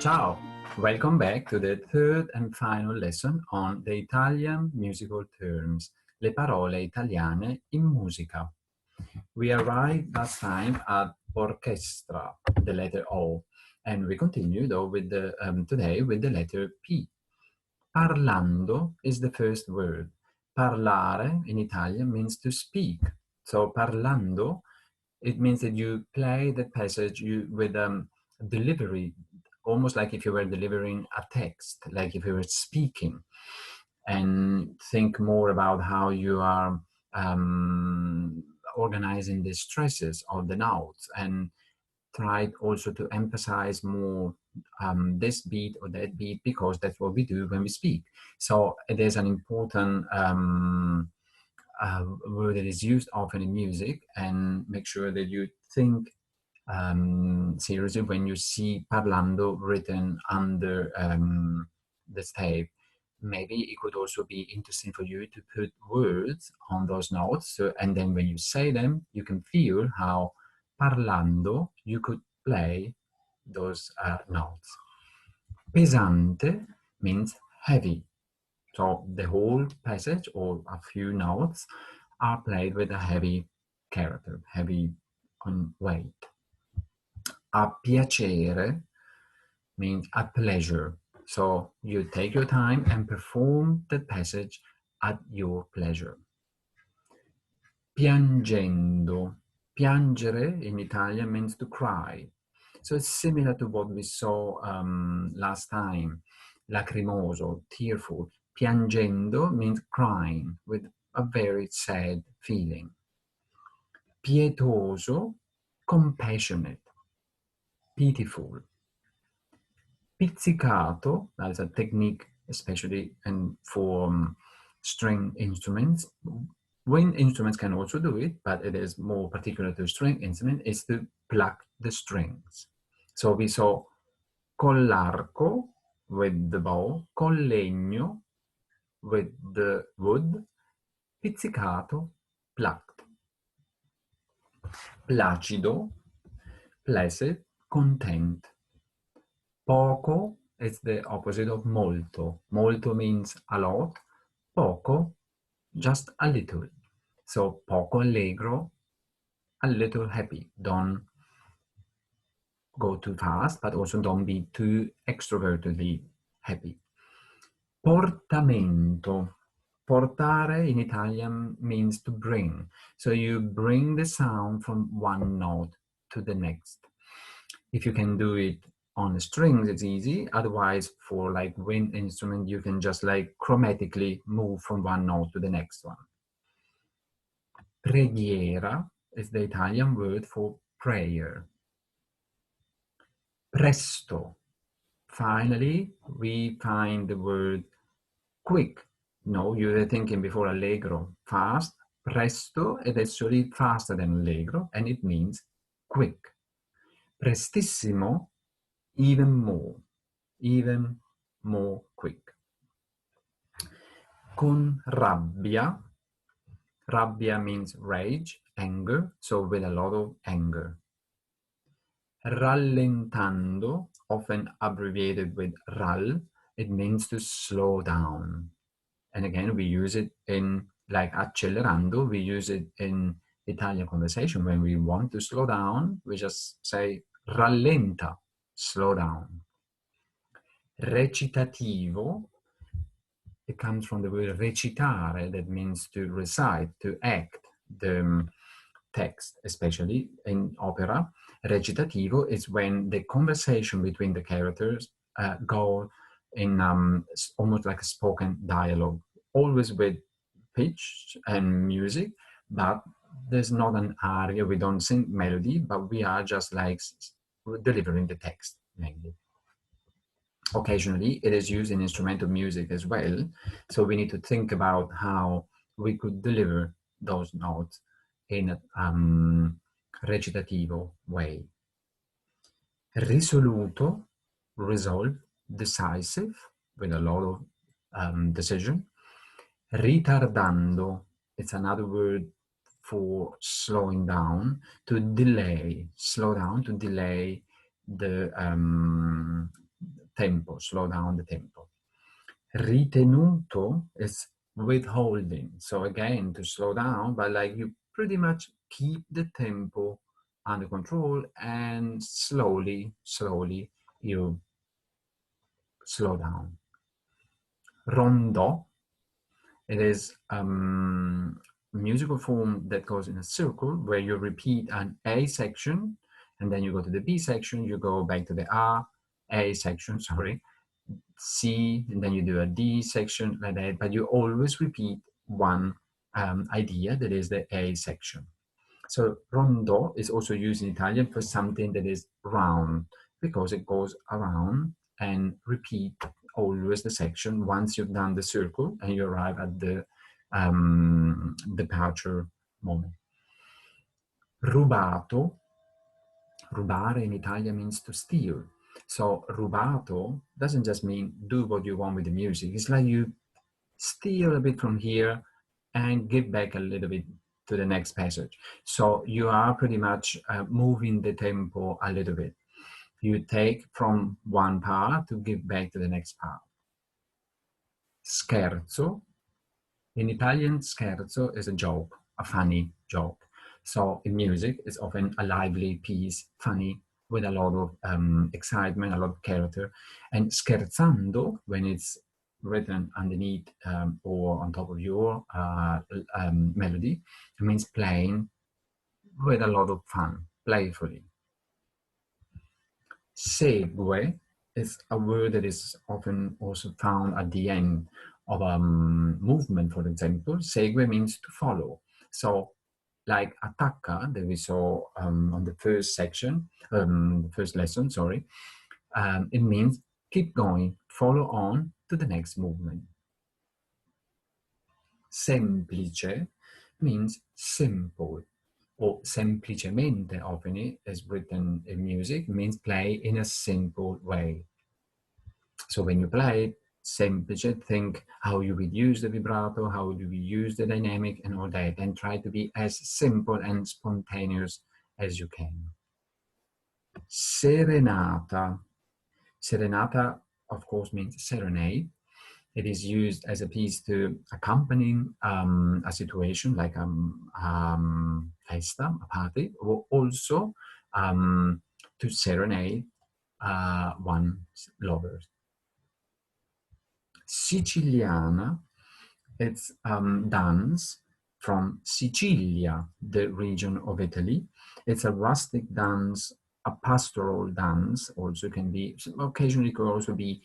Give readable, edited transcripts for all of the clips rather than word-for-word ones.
Ciao! Welcome back to the third and final lesson on the Italian musical terms, le parole italiane in musica. We arrived last time at orchestra, the letter O, and we continue though with the today with the letter P. Parlando is the first word. Parlare in Italian means to speak. So parlando, it means that you play the passage with delivery, almost like if you were delivering a text, like if you were speaking, and think more about how you are organizing the stresses of the notes, and try also to emphasize more this beat or that beat, because that's what we do when we speak. So it is an important word that is used often in music, and make sure that you think seriously when you see parlando written under the tape. Maybe it could also be interesting for you to put words on those notes, so, and then when you say them, you can feel how parlando you could play those notes. Pesante means heavy. So the whole passage or a few notes are played with a heavy character, heavy on weight. A piacere means a pleasure. So you take your time and perform the passage at your pleasure. Piangendo. Piangere in Italian means to cry. So it's similar to what we saw last time. Lacrimoso, tearful. Piangendo means crying with a very sad feeling. Pietoso, compassionate, pitiful. Pizzicato, that's a technique especially and for string instruments. Wind instruments can also do it, but it is more particular to string instrument, is to pluck the strings. So we saw collarco with the bow, col legno with the wood, pizzicato, plucked. Placido, placid, content. Poco is the opposite of molto. Molto means a lot. Poco, just a little. So poco allegro, a little happy. Don't go too fast, but also don't be too extrovertedly happy. Portamento. Portare in Italian means to bring. So you bring the sound from one note to the next. If you can do it on the strings, it's easy. Otherwise, for like wind instrument, you can just like chromatically move from one note to the next one. Preghiera is the Italian word for prayer. Presto. Finally, we find the word quick. No, you were thinking before allegro, fast. Presto, it is actually faster than allegro, and it means quick. Prestissimo, even more quick. Con rabbia. Rabbia means rage, anger, so with a lot of anger. Rallentando, often abbreviated with rall, it means to slow down. And again, we use it in, like accelerando, we use it in Italian conversation. When we want to slow down, we just say rallenta, slow down. Recitativo, it comes from the word recitare, that means to recite, to act the text, especially in opera. Recitativo is when the conversation between the characters go in almost like a spoken dialogue, always with pitch and music, but there's not an aria, we don't sing melody, but we are just like delivering the text mainly. Occasionally, it is used in instrumental music as well, so we need to think about how we could deliver those notes in a recitativo way. Risoluto, resolve, decisive, with a lot of decision. Ritardando, it's another word for slowing down, to delay, slow down, to delay the tempo, slow down the tempo. Ritenuto is withholding. So again, to slow down, but like you pretty much keep the tempo under control and slowly you slow down. Rondo, it is musical form that goes in a circle where you repeat an A section and then you go to the B section, you go back to the A section, sorry, C, and then you do a D section like that, but you always repeat one idea that is the A section. So rondo is also used in Italian for something that is round because it goes around and repeat always the section once you've done the circle and you arrive at the departure moment. Rubato, rubare in Italian means to steal. So rubato doesn't just mean do what you want with the music. It's like you steal a bit from here and give back a little bit to the next passage. So you are pretty much moving the tempo a little bit. You take from one part to give back to the next part. Scherzo. In Italian, scherzo is a joke, a funny joke. So in music, it's often a lively piece, funny, with a lot of excitement, a lot of character. And scherzando, when it's written underneath or on top of your melody, it means playing with a lot of fun, playfully. Segue is a word that is often also found at the end of a movement, for example. Segue means to follow. So like attacca that we saw on the first section, the first lesson, sorry, it means keep going, follow on to the next movement. Semplice means simple, or semplicemente often is written in music, means play in a simple way. So when you play semplice, think how you would use the vibrato, how do we use the dynamic and all that, and try to be as simple and spontaneous as you can. Serenata. Serenata, of course, means serenade. It is used as a piece to accompany a situation like festa, a party, or also to serenade one's lovers. Siciliana, it's dance from Sicilia, the region of Italy. It's a rustic dance, a pastoral dance, also can be, occasionally could also be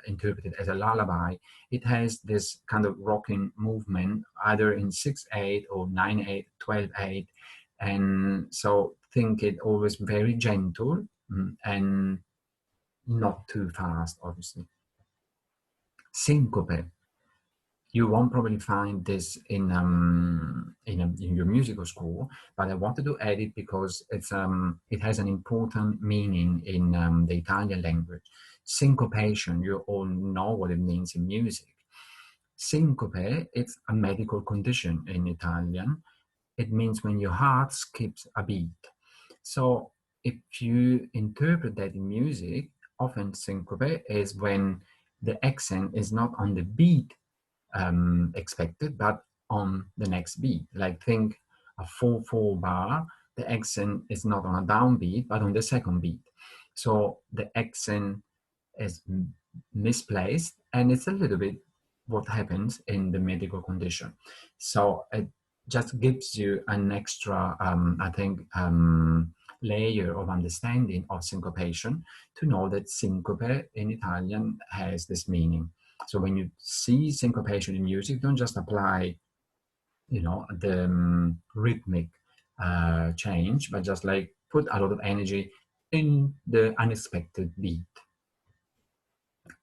interpreted as a lullaby. It has this kind of rocking movement, either in 6/8 or 9/8, 12/8. And so think it always very gentle and not too fast, obviously. Sincope. You won't probably find this in your musical school, but I wanted to add it because it has an important meaning in the Italian language. Syncopation, you all know what it means in music. Syncope, it's a medical condition in Italian. It means when your heart skips a beat. So if you interpret that in music, often syncope is when the accent is not on the beat expected, but on the next beat. Like think a 4/4 bar, the accent is not on a downbeat, but on the second beat. So the accent is misplaced, and it's a little bit what happens in the medical condition. So it just gives you an extra, I think, layer of understanding of syncopation to know that syncope in Italian has this meaning. So when you see syncopation in music, don't just apply, the rhythmic change, but just like put a lot of energy in the unexpected beat.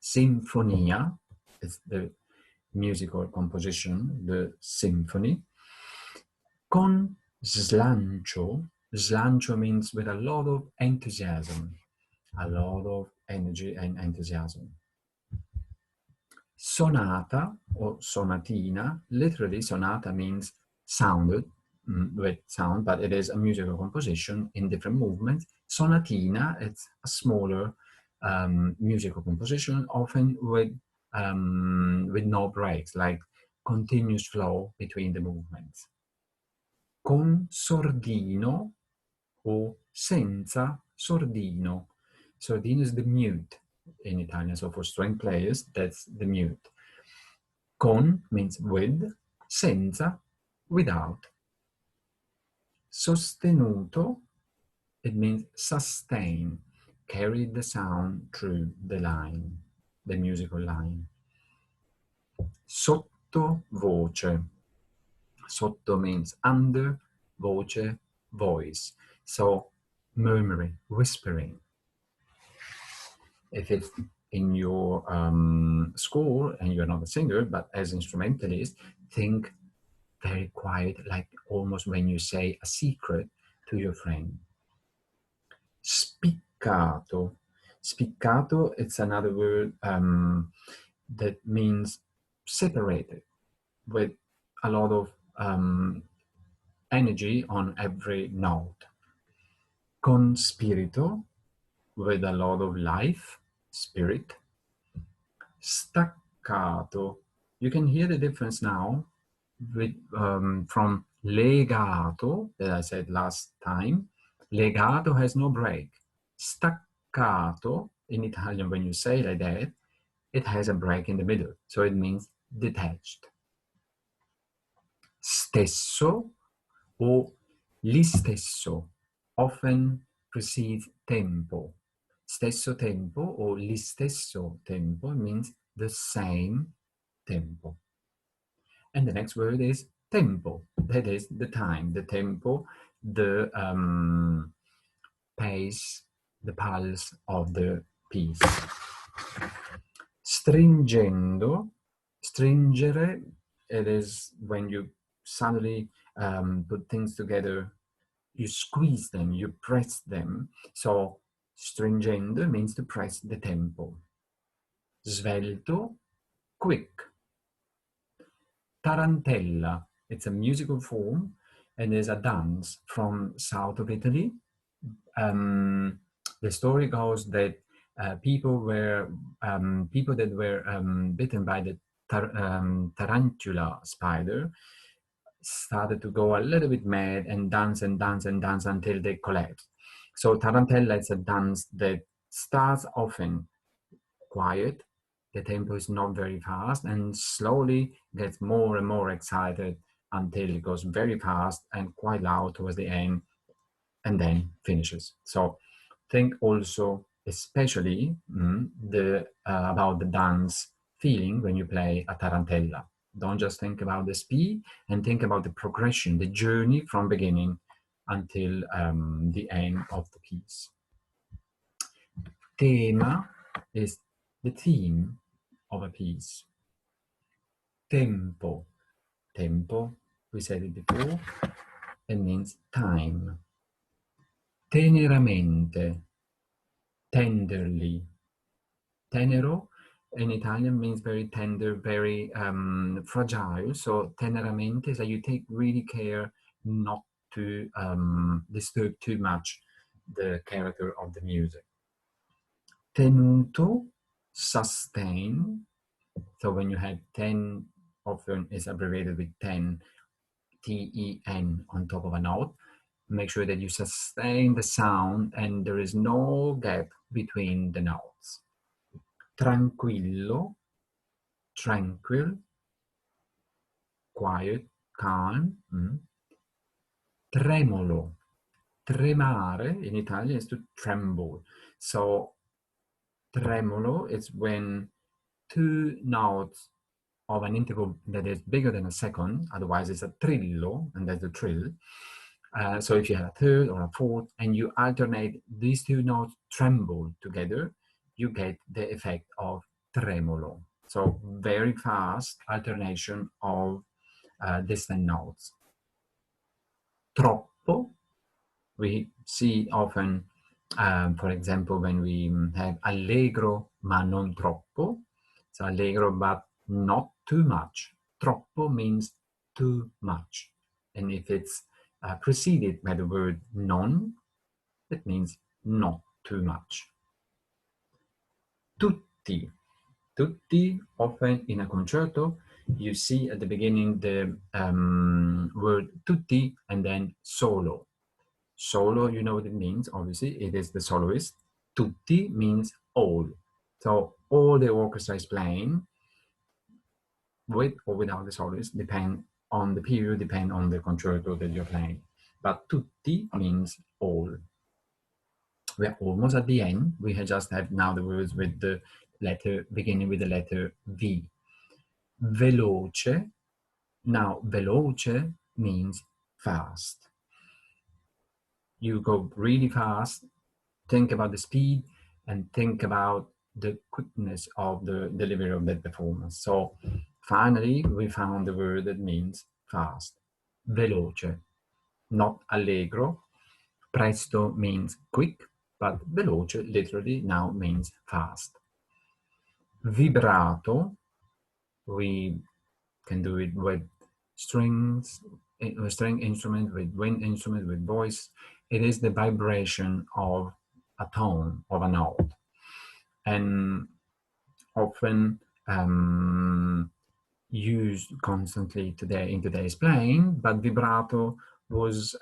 Sinfonia is the musical composition, the symphony. Con slancio. Slancio means with a lot of enthusiasm, a lot of energy and enthusiasm. Sonata or sonatina, literally sonata means sounded with sound, but it is a musical composition in different movements. Sonatina, it's a smaller musical composition, often with no breaks, like continuous flow between the movements. Con sordino o senza sordino. Sordino is the mute in Italian, so for string players, that's the mute. Con means with, senza, without. Sostenuto, it means sustain, carry the sound through the line, the musical line. Sottovoce. Sotto means under, voce, voice. So murmuring, whispering. If it's in your score and you're not a singer, but as instrumentalist, think very quiet, like almost when you say a secret to your friend. Spiccato. Spiccato, it's another word that means separated, with a lot of energy on every note. Con spirito, with a lot of life, spirit. Staccato. You can hear the difference now with, from legato, that I said last time. Legato has no break. Staccato, in Italian, when you say like that, it has a break in the middle. So it means detached. Stesso o l'istesso often precedes tempo. Stesso tempo or l'istesso tempo means the same tempo. And the next word is tempo. That is the time, the tempo, the pace, the pulse of the piece. Stringendo, stringere, it is when you suddenly put things together, you squeeze them, you press them. So stringendo means to press the tempo. Svelto, quick. Tarantella, it's a musical form and is a dance from south of Italy. The story goes that people that were bitten by the tarantula spider started to go a little bit mad and dance and dance and dance until they collapsed. So tarantella is a dance that starts often quiet, the tempo is not very fast, and slowly gets more and more excited until it goes very fast and quite loud towards the end, and then finishes. So think also especially about the dance feeling when you play a tarantella. Don't just think about the speed, and think about the progression, the journey from beginning until the end of the piece. Tema is the theme of a piece. Tempo. Tempo, we said it before, it means time. Teneramente, tenderly. Tenero in Italian means very tender, very fragile. So teneramente is that you take really care not to disturb too much the character of the music. Tenuto, sustain. So when you have 10, often is abbreviated with 10, T-E-N on top of a note. Make sure that you sustain the sound and there is no gap between the notes. Tranquillo, tranquil, quiet, calm. Tremolo, tremare in Italian is to tremble. So tremolo is when two notes of an interval that is bigger than a second, otherwise it's a trillo, and that's the trill. So if you have a third or a fourth, and you alternate these two notes tremble together, you get the effect of tremolo. So very fast alternation of distant notes. Troppo, we see often, for example, when we have allegro ma non troppo. So allegro but not too much. Troppo means too much. And if it's preceded by the word non, it means not too much. tutti. Tutti, often in a concerto, you see at the beginning the word tutti and then solo. Solo, you know what it means, obviously, it is the soloist. Tutti means all. So all the orchestra is playing, with or without the soloist, depend on the period, depend on the concerto that you're playing. But tutti means all. We're almost at the end. We just have now the words with the letter, beginning with the letter V. Veloce. Now, veloce means fast. You go really fast, think about the speed, and think about the quickness of the delivery of that performance. So finally, we found the word that means fast. Veloce, not allegro. Presto means quick, but veloce literally now means fast. Vibrato, we can do it with strings, a string instrument, with wind instrument, with voice. It is the vibration of a tone, of a note. And often used constantly today in today's playing, but vibrato was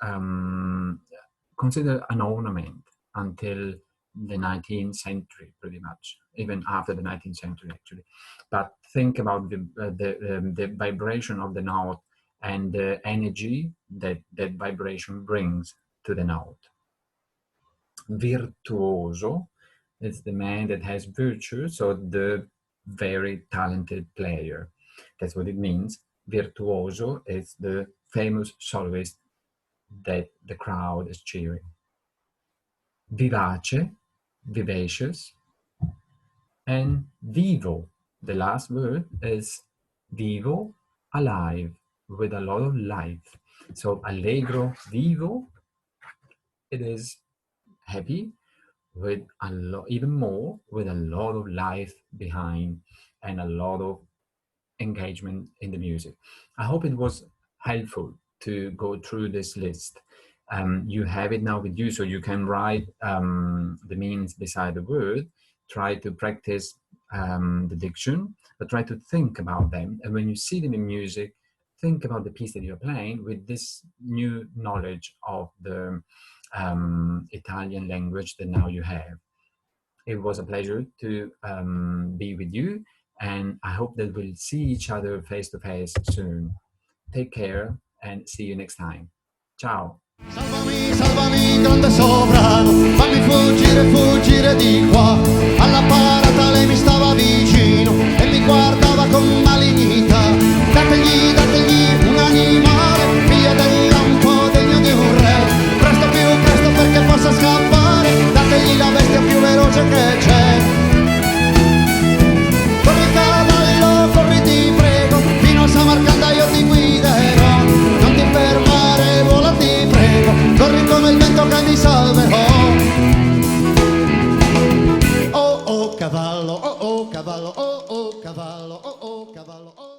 considered an ornament until the 19th century, pretty much, even after the 19th century, actually. But think about the vibration of the note and the energy that that vibration brings to the note. Virtuoso is the man that has virtue, so the very talented player. That's what it means. Virtuoso is the famous soloist that the crowd is cheering. Vivace, vivacious, and vivo. The last word is vivo, alive, with a lot of life. So allegro, vivo, it is happy, with a lot, even more, with a lot of life behind and a lot of engagement in the music. I hope it was helpful to go through this list. You have it now with you, so you can write the meanings beside the word, try to practice the diction, but try to think about them. And when you see them in music, think about the piece that you're playing with this new knowledge of the Italian language that now you have. It was a pleasure to be with you, and I hope that we'll see each other face to face soon. Take care and see you next time. Ciao. Salvami, salvami, grande sovrano, fammi fuggire, fuggire di qua. Alla parata lei mi stava vicino e mi guardava con malignità. Dategli, dategli un animale, figlio del lampo degno di un re. Presto più presto perché possa scappare, dategli la bestia più veloce che c'è. Corri cavallo, corri ti prego, fino a Samarcanda io ti guiderò. Non ti fermare, vola ti prego, corri come il vento che mi salverò. Oh oh cavallo, oh oh cavallo, oh oh cavallo, oh oh cavallo, oh.